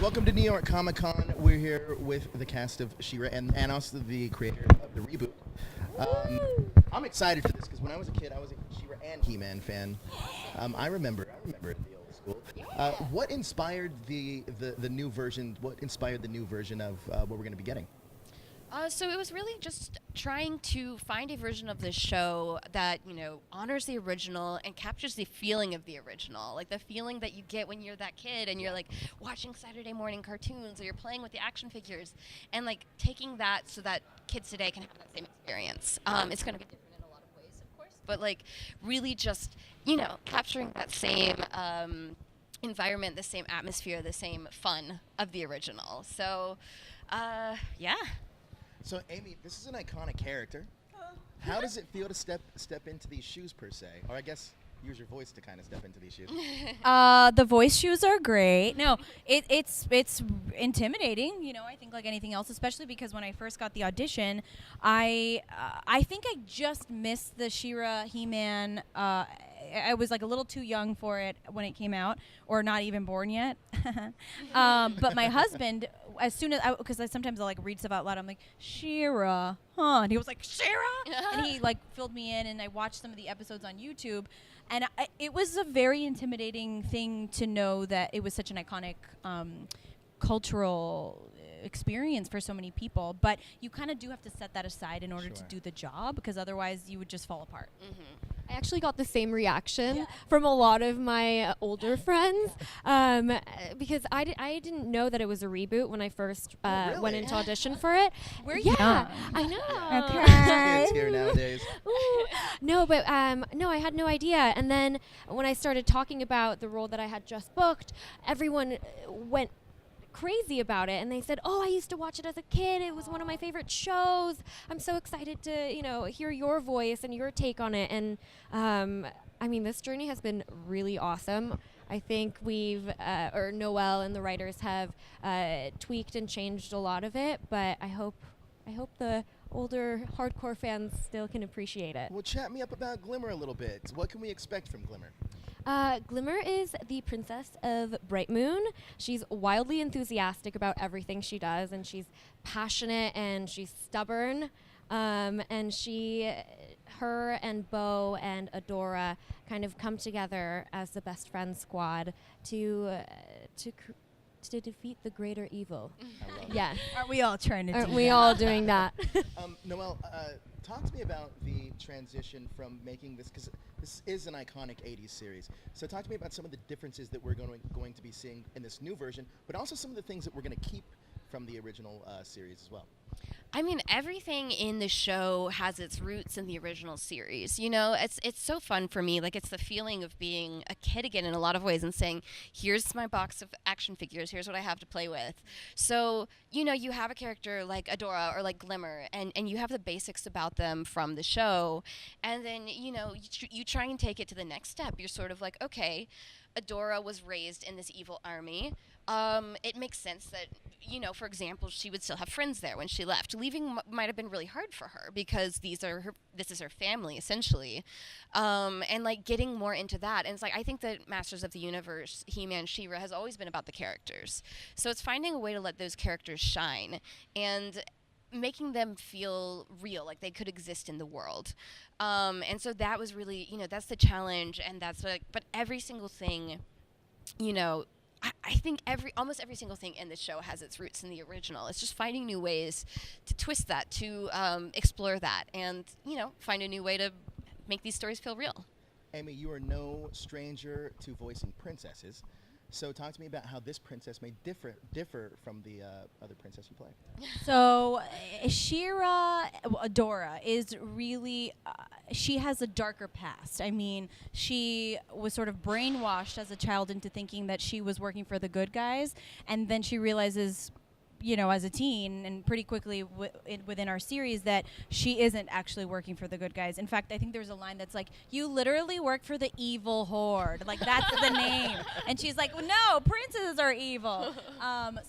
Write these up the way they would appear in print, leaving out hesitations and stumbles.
welcome to New York Comic Con. We're here with the cast of Shira and also the creator of the reboot. I'm excited for this because when I was a kid, I was a Shira and He-Man fan. I remember it in the old school. What inspired the new version? What inspired the new version of what we're going to be getting? So it was really just trying to find a version of the show that, honors the original and captures the feeling of the original. Like the feeling that you get when you're that kid and you're like watching Saturday morning cartoons or you're playing with the action figures and like taking that so that kids today can have that same experience. It's going to be different in a lot of ways, of course, but like really just, capturing that same environment, the same atmosphere, the same fun of the original. So, yeah. So, Amy, this is an iconic character. How does it feel to step into these shoes, per se? Or I guess use your voice to kind of step into these shoes. The voice shoes are great. No, it's intimidating. I think like anything else, especially because when I first got the audition, I think I just missed the Shira He-Man. I was like a little too young for it when it came out, or not even born yet. But my husband, as soon as because sometimes I'll like read stuff out loud, I'm like Shira, huh? And he was like Shira, and he like filled me in, and I watched some of the episodes on YouTube, and it was a very intimidating thing to know that it was such an iconic cultural experience for so many people, but you kind of do have to set that aside in order to do the job, because otherwise you would just fall apart. Mm-hmm. I actually got the same reaction from a lot of my older friends because I didn't know that it was a reboot when I first went into audition for it. I know. Okay. Kids here nowadays. No, but no, I had no idea. And then when I started talking about the role that I had just booked, everyone went crazy about it, and they said, I used to watch it as a kid, it was one of my favorite shows, I'm so excited to hear your voice and your take on it. And this journey has been really awesome. I think or Noelle and the writers have tweaked and changed a lot of it, but I hope the older hardcore fans still can appreciate it. Well, chat me up about Glimmer a little bit. What can we expect from Glimmer? Glimmer is the princess of Bright Moon. She's wildly enthusiastic about everything she does, and she's passionate and she's stubborn. And her and Bo and Adora kind of come together as the best friend squad to defeat the greater evil. Yeah. Aren't we all trying to do that? Aren't we all doing that? Noelle, talk to me about the transition from making this, because this is an iconic 80s series. So talk to me about some of the differences that we're going to be seeing in this new version, but also some of the things that we're going to keep from the original series as well. Everything in the show has its roots in the original series. It's so fun for me. Like, it's the feeling of being a kid again in a lot of ways and saying, here's my box of action figures, here's what I have to play with. So, you have a character like Adora or like Glimmer, and you have the basics about them from the show. And then, you try and take it to the next step. You're sort of like, okay, Adora was raised in this evil army. It makes sense that, for example, she would still have friends there when she left. Leaving might have been really hard for her because this is her family, essentially. And like getting more into that. And it's like, I think that Masters of the Universe, He-Man, She-Ra has always been about the characters. So it's finding a way to let those characters shine and making them feel real, like they could exist in the world. And so that was really, that's the challenge. And that's but every single thing, I think almost every single thing in the show has its roots in the original. It's just finding new ways to twist that, to explore that, and find a new way to make these stories feel real. Amy, you are no stranger to voicing princesses. So talk to me about how this princess may differ from the other princess you play. So Shira, Adora, is really, she has a darker past. She was sort of brainwashed as a child into thinking that she was working for the good guys, and then she realizes, as a teen and pretty quickly within our series, that she isn't actually working for the good guys. In fact, I think there's a line that's like, you literally work for the evil horde. Like, that's the name. And she's like, well, no, princesses are evil.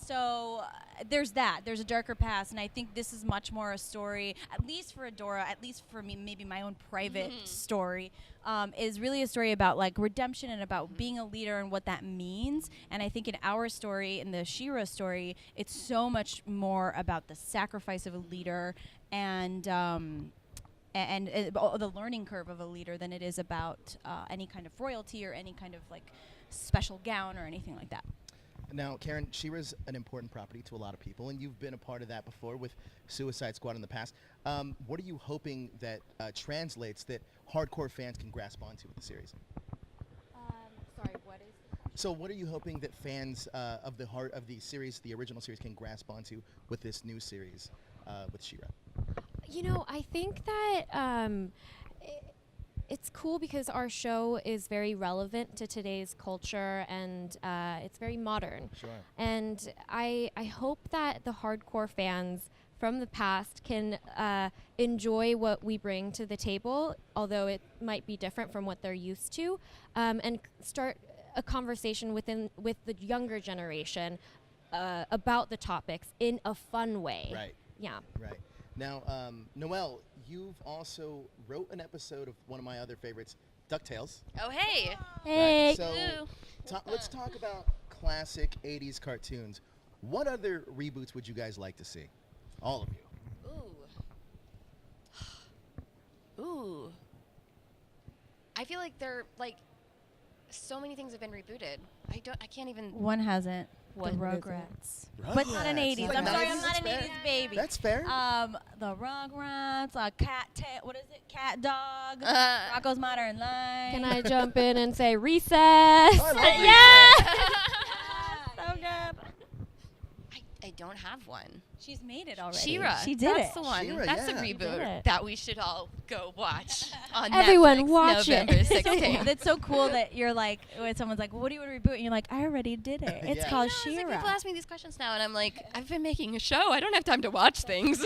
So there's that. There's a darker past, and I think this is much more a story, at least for Adora, at least for me, maybe my own private story, is really a story about like redemption and about being a leader and what that means. And I think in our story, in the Shira story, it's so much more about the sacrifice of a leader and the learning curve of a leader than it is about any kind of royalty or any kind of like special gown or anything like that. Now, Karen, Shira's an important property to a lot of people, and you've been a part of that before with Suicide Squad in the past. What are you hoping that translates that hardcore fans can grasp onto with the series? Sorry, what is? So, what are you hoping that fans of the series, the original series, can grasp onto with this new series with Shira? You know, I think that it's cool because our show is very relevant to today's culture and it's very modern. Sure. And I hope that the hardcore fans from the past can enjoy what we bring to the table, although it might be different from what they're used to, and start a conversation with the younger generation about the topics in a fun way. Right. Yeah. Right. Now, Noelle, you've also wrote an episode of one of my other favorites, DuckTales. Oh, hey. Hey. Right? So Ooh. let's talk about classic 80s cartoons. What other reboots would you guys like to see? All of you. Ooh. I feel like they're like so many things have been rebooted. I can't even. One hasn't. What The is it? Rugrats. But not an Rugrats. 80s. Like I'm sorry, 90s? I'm not an That's 80s fair. baby. That's fair. The Rugrats, what is it? Cat Dog, Rocco's Modern Life. Can I jump in and say recess? I love Yeah. So good. I don't have one. She's made it already. Shira. She did That's it. the one. Shira, That's yeah. the She did reboot it. that we should all go watch on Everyone Netflix, watch it. November It's so 16th. cool. It's so cool that you're like, when someone's like, well, what do you want to reboot? And you're like, I already did it. It's Yeah. called It's like Shira. people ask me these questions now, and I'm like, I've been making a show. I don't have time to watch things.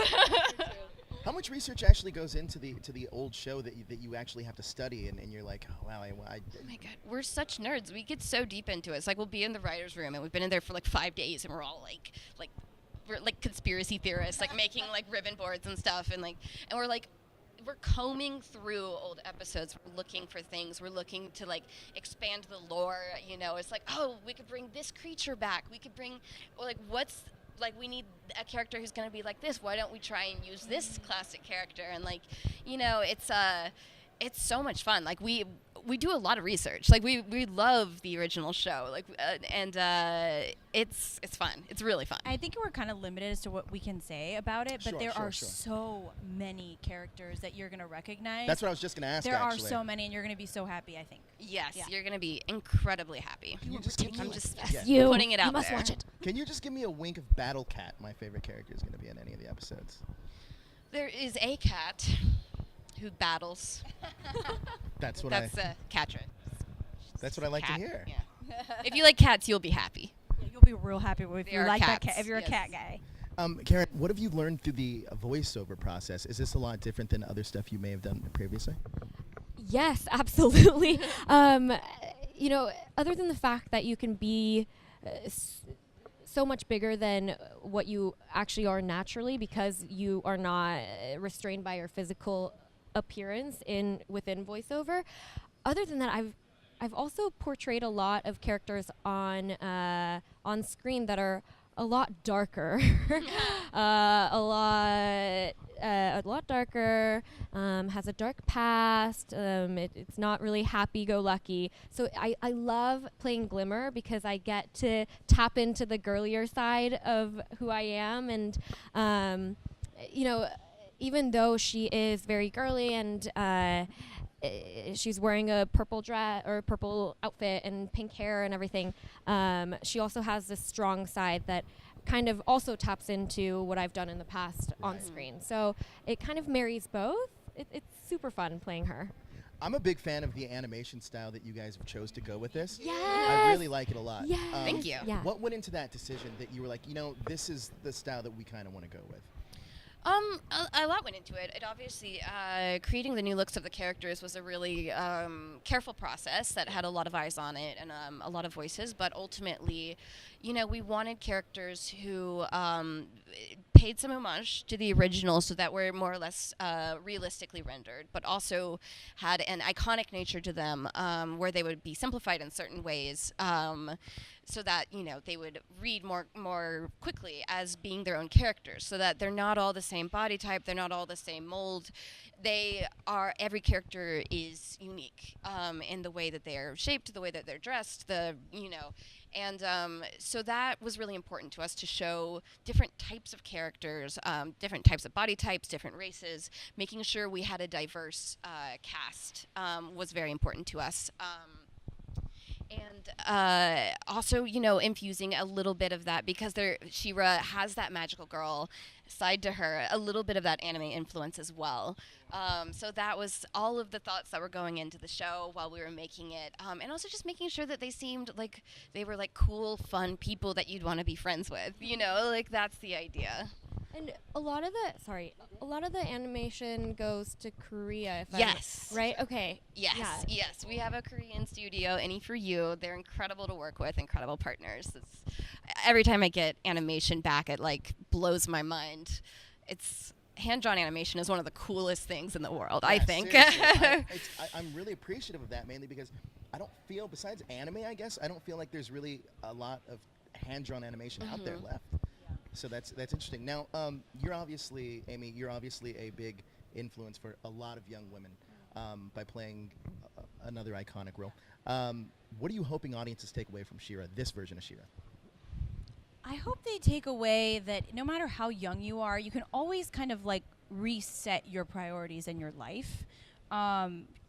How much research actually goes into the old show that you actually have to study, and you're like, oh, wow, Oh my god, we're such nerds. We get so deep into it. It's like we'll be in the writer's room, and we've been in there for like 5 days, and we're all like we're like conspiracy theorists, like making like ribbon boards and stuff, and we're combing through old episodes. We're looking for things. We're looking to like expand the lore. You know, it's like, oh, we could bring this creature back. We could bring we need a character who's going to be like this. Why don't we try and use this classic character? And it's so much fun. Like we do a lot of research. Like we love the original show. It's fun. It's really fun. I think we're kind of limited as to what we can say about it, but Sure, there sure, are sure. so many characters that you're going to recognize. that's what I was just going to ask, There actually. are so many, and you're going to be so happy, I think. Yes, Yeah. you're going to be incredibly happy. Can you just give me I'm a- just Yeah. You putting it out You must there. watch it. Can you just give me a wink of Battle Cat? My favorite character is going to be in any of the episodes. There is a cat who battles. That's what That's Catra. That's what I like to Cat, hear. Yeah. If you like cats, you'll be happy. Yeah, you'll be real happy if They you are like that cats, cat. If you're yes. a cat guy. Karen, what have you learned through the voiceover process? Is this a lot different than other stuff you may have done previously? Yes, absolutely. You know, other than the fact that you can be so much bigger than what you actually are naturally because you are not restrained by your physical appearance within voiceover. Other than that, I've also portrayed a lot of characters on screen that are a lot darker, a lot darker, has a dark past. It's not really happy-go-lucky. So I love playing Glimmer because I get to tap into the girlier side of who I am, and you know, even though she is very girly and she's wearing a purple dress or purple outfit and pink hair and everything, she also has this strong side that kind of also taps into what I've done in the past on screen. So it kind of marries both. It's super fun playing her. I'm a big fan of the animation style that you guys have chose to go with this. Yes. I really like it a lot. Yes. Thank you. Yeah. What went into that decision that you were like, you know, this is the style that we kind of want to go with? A lot went into it. It obviously, creating the new looks of the characters was a really careful process that had a lot of eyes on it and a lot of voices. But ultimately, we wanted characters who paid some homage to the original so that were more or less realistically rendered, but also had an iconic nature to them where they would be simplified in certain ways. So that they would read more quickly as being their own characters, so that they're not all the same body type, they're not all the same mold. Every character is unique in the way that they're shaped, the way that they're dressed, and so that was really important to us, to show different types of characters, different types of body types, different races. Making sure we had a diverse cast was very important to us. And also, infusing a little bit of that, because Shira has that magical girl side to her, a little bit of that anime influence as well. So that was all of the thoughts that were going into the show while we were making it. And also just making sure that they seemed like they were like cool, fun people that you'd want to be friends with, that's the idea. And a lot of the animation goes to Korea, Yes. Right? Okay. Yes, Yeah. yes. We have a Korean studio, Any For You. They're incredible to work with, incredible partners. Every time I get animation back, it blows my mind. Hand-drawn animation is one of the coolest things in the world, I think. I'm really appreciative of that, mainly because I don't feel, besides anime, I guess, I don't feel like there's really a lot of hand-drawn animation out there left. So that's interesting. Now, you're obviously, Amy, a big influence for a lot of young women by playing another iconic role. What are you hoping audiences take away from Shira, this version of Shira? I hope they take away that no matter how young you are, you can always kind of reset your priorities in your life.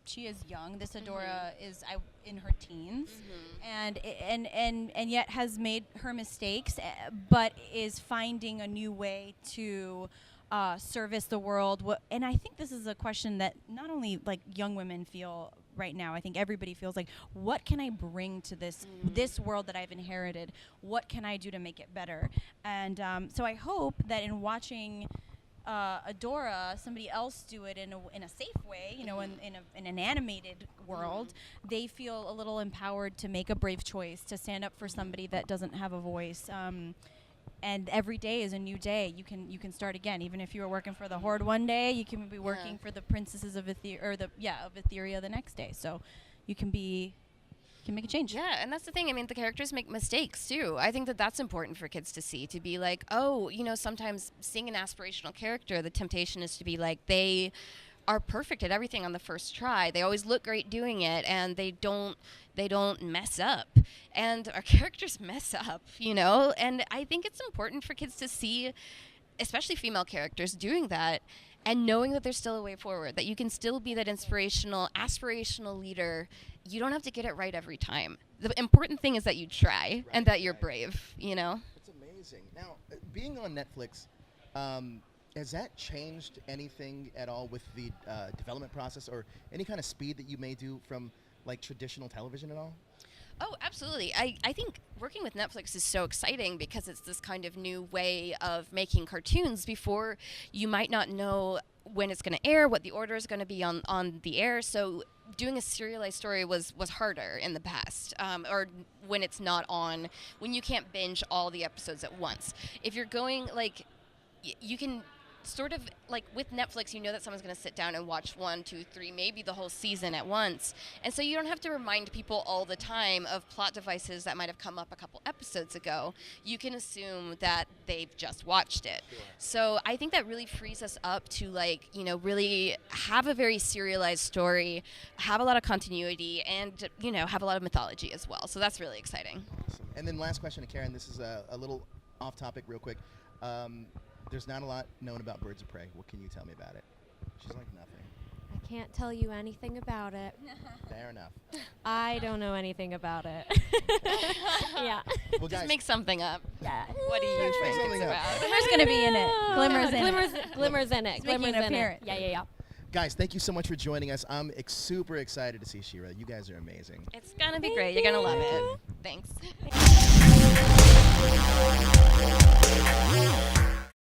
She is young. This Adora is in her teens, and yet has made her mistakes, but is finding a new way to service the world. And I think this is a question that not only young women feel right now. I think everybody feels like, what can I bring to this world that I've inherited? What can I do to make it better? And so I hope that in watching Adora, somebody else do it in a safe way, in an animated world, they feel a little empowered to make a brave choice, to stand up for somebody that doesn't have a voice. And every day is a new day. You can start again. Even if you were working for the Horde one day, you can be working for the princesses of Etheria the next day. So you can make a change. Yeah, and that's the thing. I mean, the characters make mistakes too. I think that that's important for kids to see, to be like, oh, sometimes seeing an aspirational character, the temptation is to be like, they are perfect at everything on the first try. They always look great doing it, and they don't mess up. And our characters mess up, And I think it's important for kids to see, especially female characters, doing that, and knowing that there's still a way forward, that you can still be that inspirational, aspirational leader. You don't have to get it right every time. The important thing is that you try and that you're brave, It's amazing. Now, being on Netflix, has that changed anything at all with the development process, or any kind of speed that you may do from traditional television at all? Oh, absolutely. I think working with Netflix is so exciting because it's this kind of new way of making cartoons. Before, you might not know when it's going to air, what the order is going to be on the air. So doing a serialized story was harder in the past, or when it's not on, when you can't binge all the episodes at once. If you're going, you can sort of, with Netflix, that someone's going to sit down and watch 1, 2, 3, maybe the whole season at once. And so you don't have to remind people all the time of plot devices that might have come up a couple episodes ago. You can assume that they've just watched it. Sure. So I think that really frees us up to, really have a very serialized story, have a lot of continuity, and, have a lot of mythology as well. So that's really exciting. Awesome. And then last question to Karen. This is a little off topic real quick. There's not a lot known about Birds of Prey. What can you tell me about it? She's like, nothing. I can't tell you anything about it. Fair enough. I don't know anything about it. Yeah. Well, guys, just make something up. Yeah. What do you think it's about? Glimmer's going to be in it. Glimmer's in it. Glimmer's in it. Glimmer's in it. Yeah. Guys, thank you so much for joining us. I'm super excited to see Shira. You guys are amazing. It's going to be great. You're going to love it. Thanks.